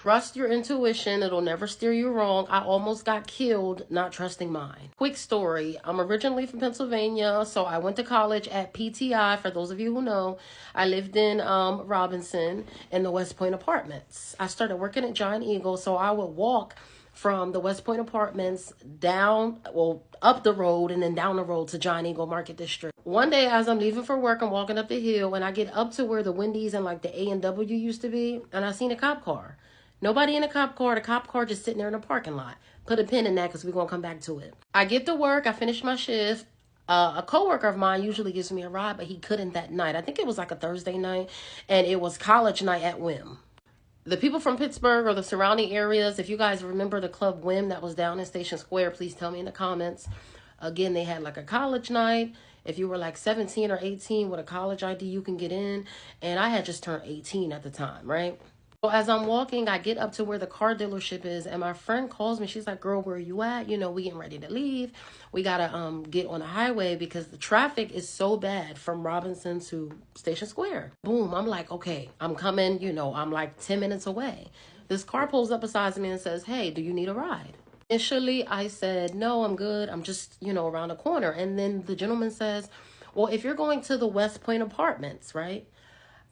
Trust your intuition. It'll never steer you wrong. I almost got killed not trusting mine. Quick story. I'm originally from Pennsylvania, so I went to college at PTI. For those of you who know, I lived in Robinson in the West Point Apartments. I started working at Giant Eagle, so I would walk from the West Point Apartments up the road and then down the road to Giant Eagle Market District. One day as I'm leaving for work, I'm walking up the hill and I get up to where the Wendy's and like the A&W used to be, and I seen a cop car. Nobody in the cop car just sitting there in the parking lot. Put a pin in that because we're going to come back to it. I get to work, I finish my shift. A coworker of mine usually gives me a ride, but he couldn't that night. I think it was like a Thursday night, and it was college night at WIM. The people from Pittsburgh or the surrounding areas, if you guys remember the Club WIM that was down in Station Square, please tell me in the comments. Again, they had like a college night. If you were like 17 or 18 with a college ID, you can get in. And I had just turned 18 at the time, right? So as I'm walking, I get up to where the car dealership is, and my friend calls me. She's like, girl, where are you at? You know, we getting ready to leave. We got to get on the highway because the traffic is so bad from Robinson to Station Square. Boom. I'm like, okay, I'm coming. You know, I'm like 10 minutes away. This car pulls up beside me and says, hey, do you need a ride? Initially, I said, no, I'm good. I'm just, you know, around the corner. And then the gentleman says, well, if you're going to the West Point Apartments, right?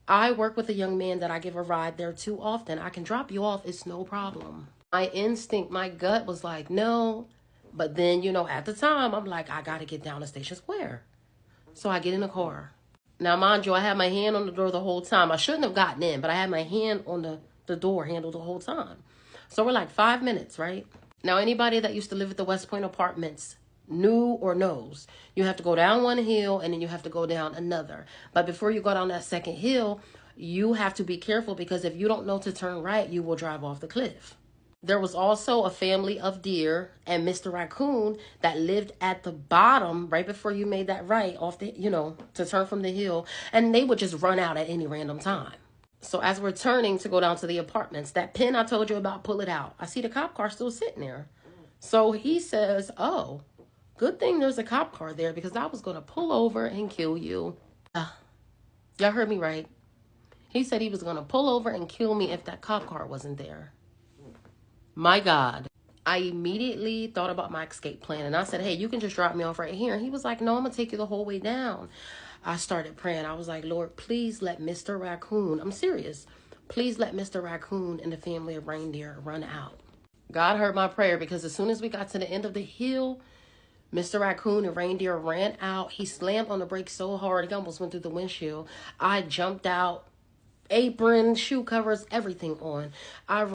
I work with a young man that I give a ride there too often. I can drop you off. It's no problem. My instinct, my gut was like, no. But then, you know, at the time, I'm like, I got to get down to Station Square. So I get in the car. Now, mind you, I had my hand on the door the whole time. I shouldn't have gotten in, but I had my hand on the door handle the whole time. So we're like 5 minutes, right? Now, anybody that used to live at the West Point Apartments knew or knows, you have to go down one hill and then you have to go down another. But before you go down that second hill, you have to be careful because if you don't know to turn right, you will drive off the cliff. There was also a family of deer and Mr. Raccoon that lived at the bottom right before you made that right off the, you know, to turn from the hill, and they would just run out at any random time. So as we're turning to go down to the apartments, that pin I told you about, pull it out. I see the cop car still sitting there. So he says, oh, good thing there's a cop car there because I was going to pull over and kill you. Y'all heard me right. He said he was going to pull over and kill me if that cop car wasn't there. My God. I immediately thought about my escape plan and I said, hey, you can just drop me off right here. And he was like, no, I'm going to take you the whole way down. I started praying. I was like, Lord, please let Mr. Raccoon, I'm serious, please let Mr. Raccoon and the family of reindeer run out. God heard my prayer because as soon as we got to the end of the hill, Mr. Raccoon and reindeer ran out. He slammed on the brakes so hard, he almost went through the windshield. I jumped out, apron, shoe covers, everything on. I